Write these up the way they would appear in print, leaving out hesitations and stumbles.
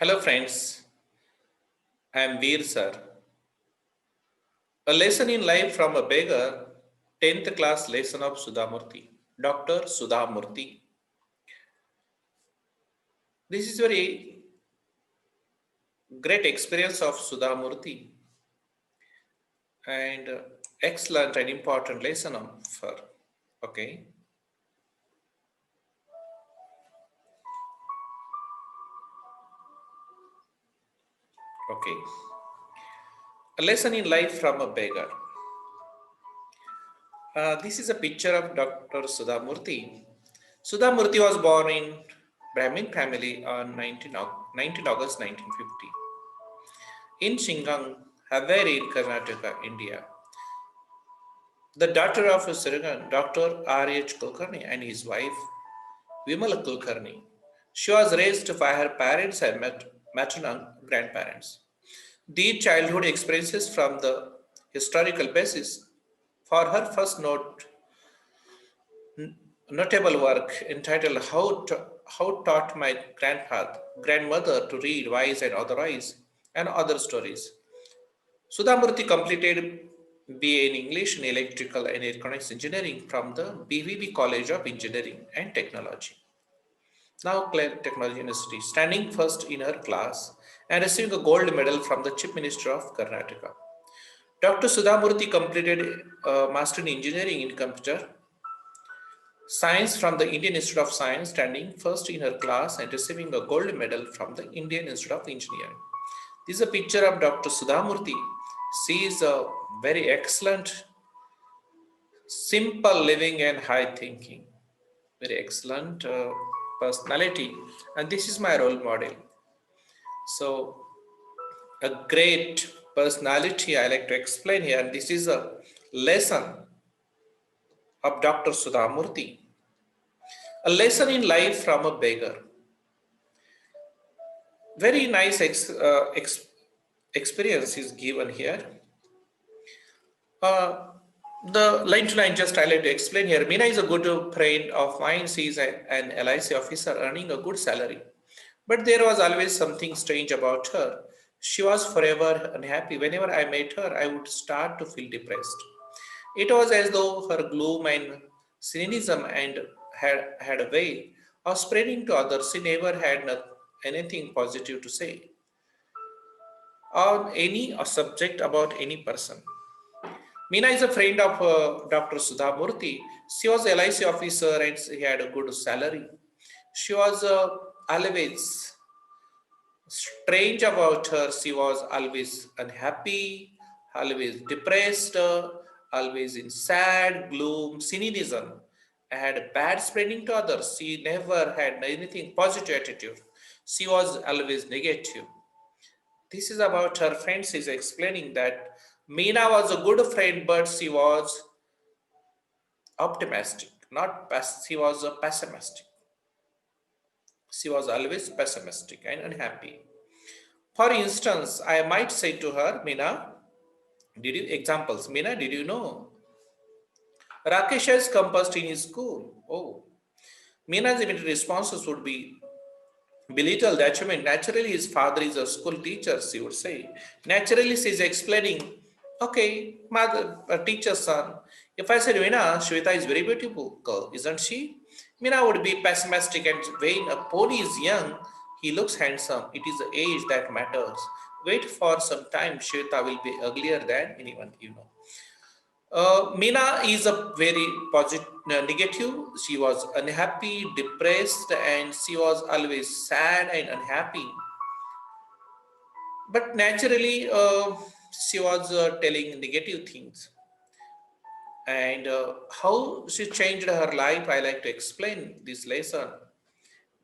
Hello friends, I am Veer sir. A lesson in life from a beggar, 10th class lesson of Sudhamurti. Dr. Sudhamurti. This is very great experience of Sudhamurti and excellent and important lesson of her. Okay, okay. A lesson in life from a beggar. This is a picture of Dr. Sudhamurti. Sudhamurti was born in Brahmin family on 19 August 1950 in Shingang, Haveri in Karnataka, India. The daughter of a surgeon, Dr. R.H. Kulkarni, and his wife, Vimala Kulkarni. She was raised by her parents and maternal grandparents. These childhood experiences from the historical basis for her first notable work entitled How Taught My Grandmother to Read Wise and Otherwise and Other Stories. Sudhamurti completed BA in English and Electrical and Electronics Engineering from the BVB College of Engineering and Technology, now Clare Technology University, standing first in her class and receiving a gold medal from the Chief Minister of Karnataka. Dr. Sudhamurti completed a Master in Engineering in Computer Science from the Indian Institute of Science, standing first in her class and receiving a gold medal from the Indian Institute of Engineering. This is a picture of Dr. Sudhamurti. She is a very excellent, simple living and high thinking. Very excellent personality. And this is my role model. So, a great personality I like to explain here. And this is a lesson of Dr. Sudhamurti. A lesson in life from a beggar. Very nice experience is given here. Uh, the line to line just I like to explain here. Meena is a good friend of mine. She is an LIC officer earning a good salary. But there was always something strange about her. She was forever unhappy. Whenever I met her, I would start to feel depressed. It was as though her gloom and cynicism and had a way of spreading to others. She never had anything positive to say on any subject about any person. Meena is a friend of Dr. Sudha Murthy. She was LIC officer and she had a good salary. She was always strange about her. She was always unhappy, always depressed, always in sad, gloom, cynicism, had bad spreading to others. She never had anything positive attitude. She was always negative. This is about her friends. She's explaining that Meena was a good friend, but she was optimistic, not she was a pessimistic. She was always pessimistic and unhappy. For instance, I might say to her, Meena, Meena, did you know? Rakesh has composed in his school. Oh, Meena's immediate responses would be belittle the achievement. Naturally, his father is a school teacher, she would say. Naturally, she is explaining, okay, mother, a teacher's son. If I said, Meena, Shweta is very beautiful girl, isn't she? Meena would be pessimistic and vain. A pony is young, he looks handsome. It is the age that matters. Wait for some time, Shweta will be uglier than anyone you know. Meena is a very positive, negative. She was unhappy, depressed, and she was always sad and unhappy. But naturally, she was telling negative things. And how she changed her life, I like to explain this lesson.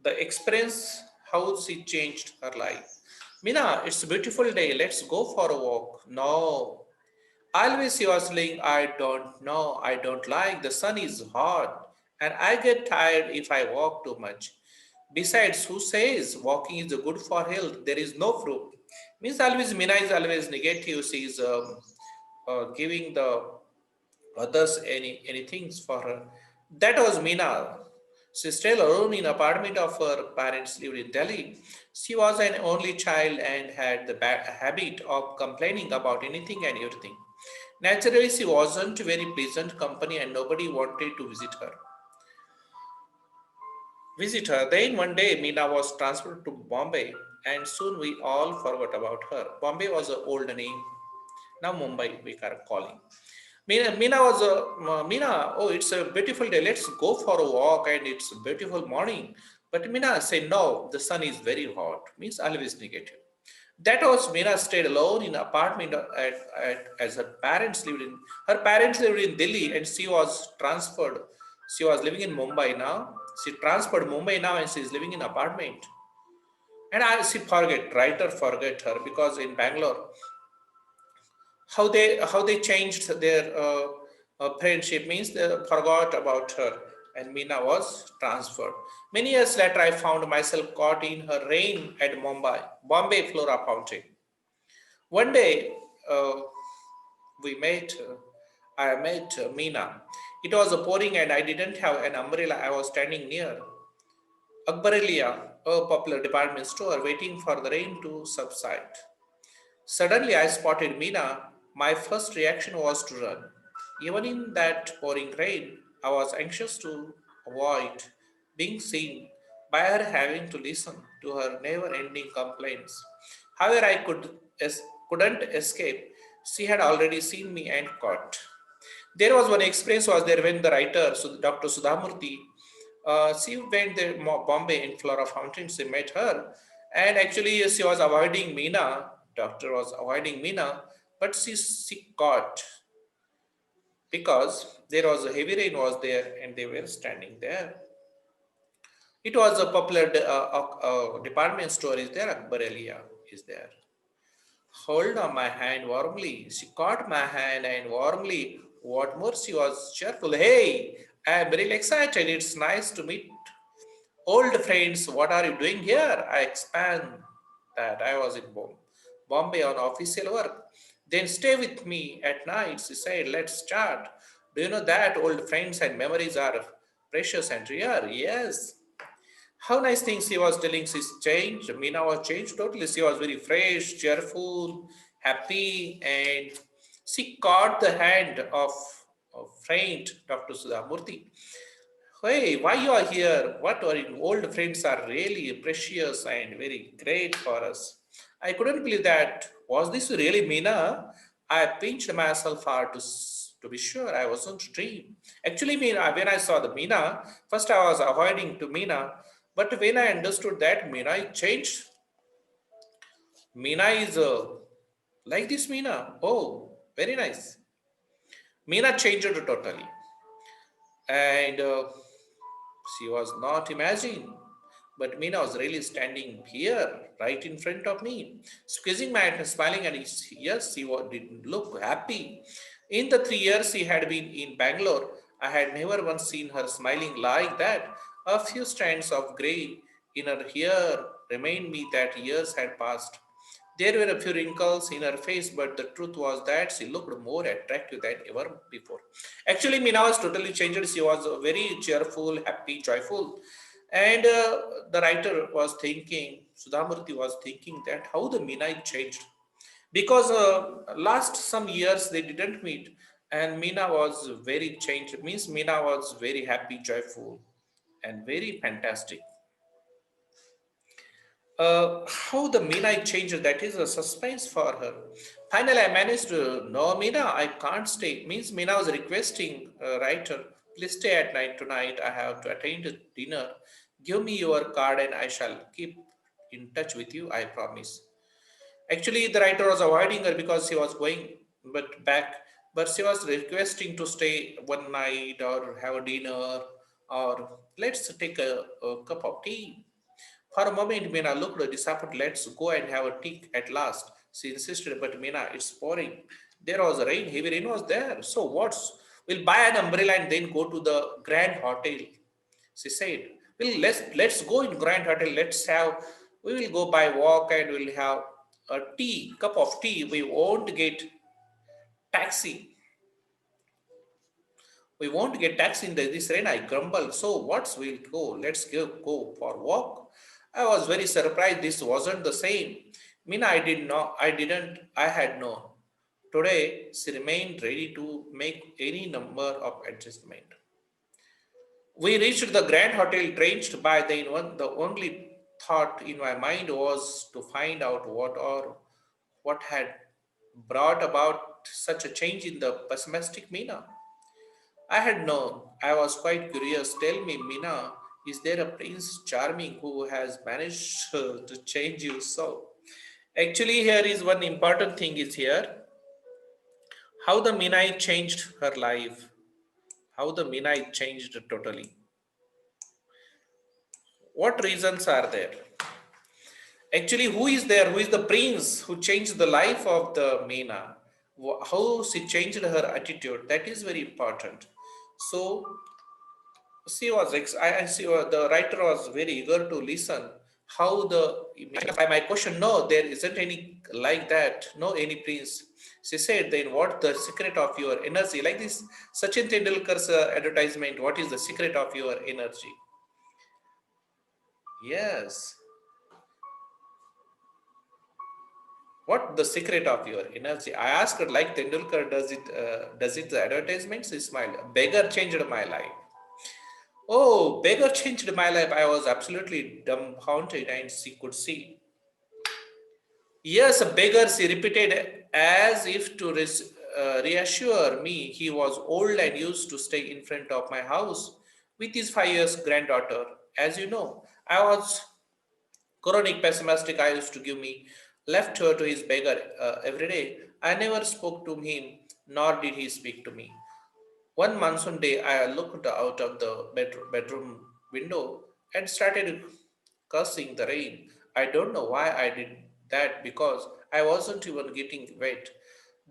The experience, how she changed her life. Meena, it's a beautiful day. Let's go for a walk. No, always he was saying, I don't know, I don't like, the sun is hot, and I get tired if I walk too much. Besides, who says walking is good for health? There is no proof. Means always, Mina is always negative. She is giving the others any things for her. That was Mina. She stayed alone in apartment of her parents lived in Delhi. She was an only child and had the bad habit of complaining about anything and everything. Naturally, she wasn't very pleasant company and nobody wanted to visit her. Then one day, Meena was transferred to Bombay, and soon we all forgot about her. Bombay was an old name. Now Mumbai we are calling. Meena, oh, it's a beautiful day. Let's go for a walk, and it's a beautiful morning. But Meena say no. The sun is very hot. Means always negative. That was Meena stayed alone in apartment as her parents lived in Delhi and she was transferred. She was living in Mumbai now. She transferred Mumbai now and she is living in apartment. And she writer forget her because in Bangalore, how they changed their friendship means they forgot about her and Meena was transferred. Many years later, I found myself caught in her rain at Bombay Flora Fountain. One day, uh, we met. I met Meena. It was pouring, and I didn't have an umbrella. I was standing near Akbarelia, a popular department store, waiting for the rain to subside. Suddenly, I spotted Meena. My first reaction was to run. Even in that pouring rain, I was anxious to avoid being seen by her having to listen to her never ending complaints. However, couldn't escape. She had already seen me and caught. There was one experience was there when the writer, Dr. Sudhamurti, she went to Bombay in Flora Fountain. She met her, and actually she was avoiding Meena. Doctor was avoiding Meena, but she caught because there was a heavy rain was there, and they were standing there. It was a popular department store. Is there Akbarelia? Is there? Hold on my hand warmly. She caught my hand and warmly. What more, she was cheerful. Hey, I'm very excited. It's nice to meet old friends. What are you doing here? I expand that I was in Bombay on official work. Then stay with me at night. She said, let's start. Do you know that old friends and memories are precious and rare? Yes. How nice things she was telling. She's changed. Meena was changed totally. She was very fresh, cheerful, happy, and she caught the hand of friend Dr. Sudhamurti. Hey, why you are here? What are you? Old friends are really precious and very great for us. I couldn't believe that. Was this really Meena? I pinched myself hard to be sure I wasn't dream. Actually, Meena, when I saw the Meena, first I was avoiding to Meena, but when I understood that Meena is changed, Meena is like this Meena. Oh, very nice. Meena changed totally, and she was not imagined. But Meena was really standing here, right in front of me, squeezing my hand, smiling, and yes, didn't look happy. In the 3 years she had been in Bangalore, I had never once seen her smiling like that. A few strands of grey in her hair remind me that years had passed. There were a few wrinkles in her face, but the truth was that she looked more attractive than ever before. Actually, Meena was totally changed. She was very cheerful, happy, joyful. And the writer was thinking, Sudhamurti was thinking that how the Meena changed. Because last some years they didn't meet, and Meena was very changed. Means Meena was very happy, joyful, and very fantastic. How the Meena changed, that is a suspense for her. Finally, I managed to, no, Meena, I can't stay. Means Meena was requesting writer, please stay at night tonight. I have to attend a dinner. Give me your card and I shall keep in touch with you, I promise. Actually, the writer was avoiding her because she was going back, but she was requesting to stay one night or have a dinner or let's take a cup of tea. For a moment, Meena looked disappointed. Let's go and have a tea at last. She insisted, but Meena, it's pouring. There was rain, heavy rain was there. So what's we'll buy an umbrella and then go to the Grand Hotel. She said, well, let's go in Grand Hotel. We will go by walk and we'll have a cup of tea. We won't get taxi. We won't get taxi in this rain, I grumbled. So what's we'll go? Let's go for walk. I was very surprised this wasn't the same. Mina, I had known. Today, she remained ready to make any number of adjustment. We reached the Grand Hotel drenched by the one. The only thought in my mind was to find out what had brought about such a change in the pessimistic Mina. I had known. I was quite curious. Tell me, Mina, is there a Prince Charming who has managed to change you so? Actually, here is one important thing is here how the Minai changed her life. How the Minai changed totally. What reasons are there? Actually, who is there? Who is the prince who changed the life of the Meena? How she changed her attitude? That is very important. So I see the writer was very eager to listen. How the by my question? No, there isn't any like that. No, any prince. She said, then what the secret of your energy? Like this Sachin Tendulkar's advertisement. What is the secret of your energy? Yes. What the secret of your energy? I asked her like Tendulkar does it the advertisements? She smiled. Beggar changed my life. Oh, Beggar changed my life. I was absolutely dumbfounded and she could see. Yes, a beggar, she repeated as if to reassure me he was old and used to stay in front of my house with his 5 years granddaughter. As you know, I was chronic pessimistic. I used to give me left her to his beggar every day. I never spoke to him, nor did he speak to me. One monsoon day, I looked out of the bedroom window and started cursing the rain. I don't know why I did that because I wasn't even getting wet.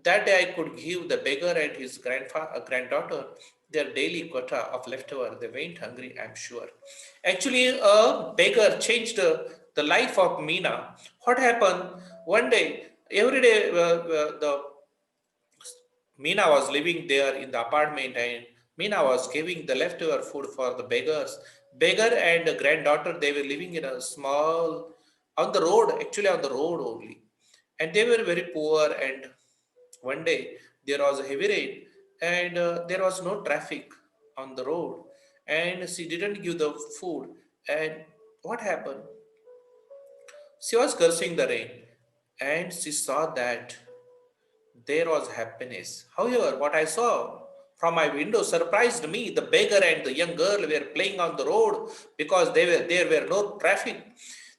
That day, I could give the beggar and his granddaughter their daily quota of leftover. They went hungry, I'm sure. Actually, a beggar changed the life of Meena. What happened? One day, every day, the Meena was living there in the apartment and Meena was giving the leftover food for the beggars. Beggar and the granddaughter, they were living in a small, on the road, actually on the road only. And they were very poor. And one day there was a heavy rain and there was no traffic on the road. And she didn't give the food. And what happened? She was cursing the rain and she saw that there was happiness. However, what I saw from my window surprised me. The beggar and the young girl were playing on the road because there were no traffic.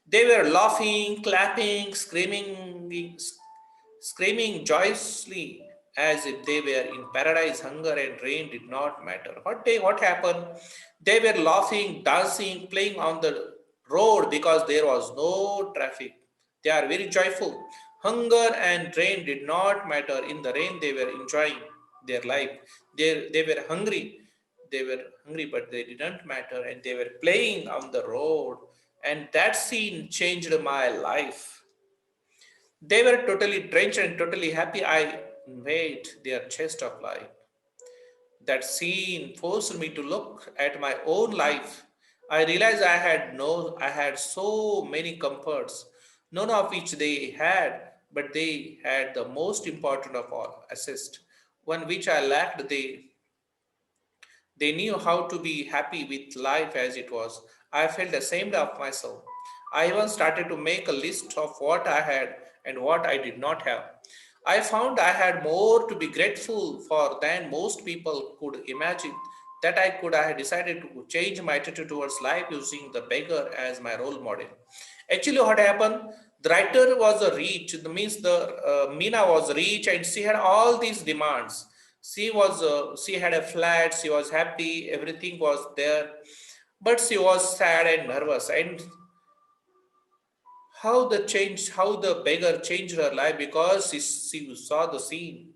They were laughing, clapping, screaming joyously as if they were in paradise. Hunger and rain did not matter. What happened? They were laughing, dancing, playing on the road because there was no traffic. They are very joyful. Hunger and rain did not matter. In the rain, they were enjoying their life. They were hungry. They were hungry, but they didn't matter. And they were playing on the road. And that scene changed my life. They were totally drenched and totally happy. I made their chest of life. That scene forced me to look at my own life. I realized I had so many comforts, none of which they had, but they had the most important of all, assist. One which I lacked, they knew how to be happy with life as it was. I felt ashamed of myself. I even started to make a list of what I had and what I did not have. I found I had more to be grateful for than most people could imagine. I had decided to change my attitude towards life using the beggar as my role model. Actually, what happened? The writer was a rich, that means the Mina was rich and she had all these demands. She had a flat, she was happy, everything was there, but she was sad and nervous. And how the beggar changed her life because she saw the scene.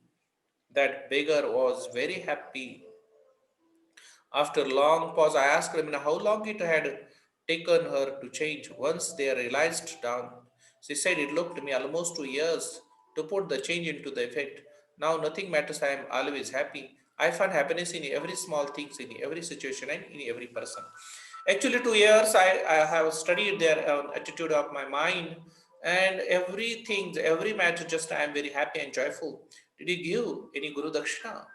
That beggar was very happy. After long pause, I asked her, how long it had taken her to change. Once they realized down, she said it looked me almost 2 years to put the change into the effect. Now nothing matters. I am always happy. I find happiness in every small things, in every situation, and in every person. Actually, 2 years I have studied their attitude of my mind, and everything, every matter, just I am very happy and joyful. Did you give any Guru Dakshina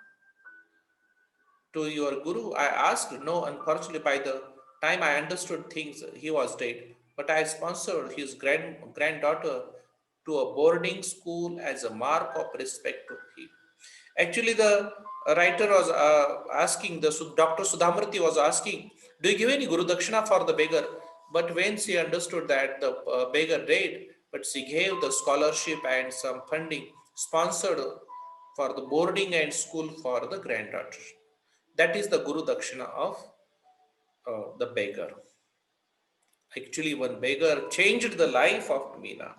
to your Guru? I asked. No, unfortunately, by the time I understood things, he was dead. But I sponsored his granddaughter to a boarding school as a mark of respect to him. Actually, the writer was asking, Dr. Sudhamurti was asking, do you give any Guru Dakshina for the beggar? But when she understood that the beggar died, but she gave the scholarship and some funding sponsored for the boarding and school for the granddaughter. That is the Guru Dakshina of the beggar. Actually, one beggar changed the life of Meena.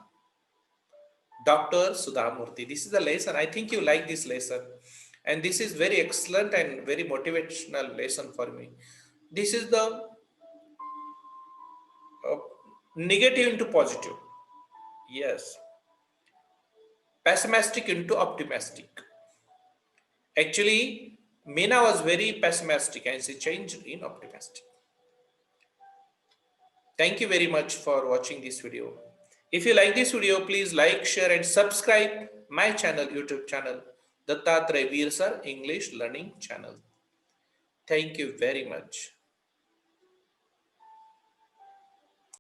Dr. Sudhamurti. This is a lesson. I think you like this lesson. And this is very excellent and very motivational lesson for me. This is the uh, negative into positive. Yes. Pessimistic into optimistic. Actually, Meena was very pessimistic and she changed in optimistic. Thank you very much for watching this video. If you like this video, please like, share and subscribe my channel, YouTube channel, Dattatraya Veer Sir English Learning Channel. Thank you very much.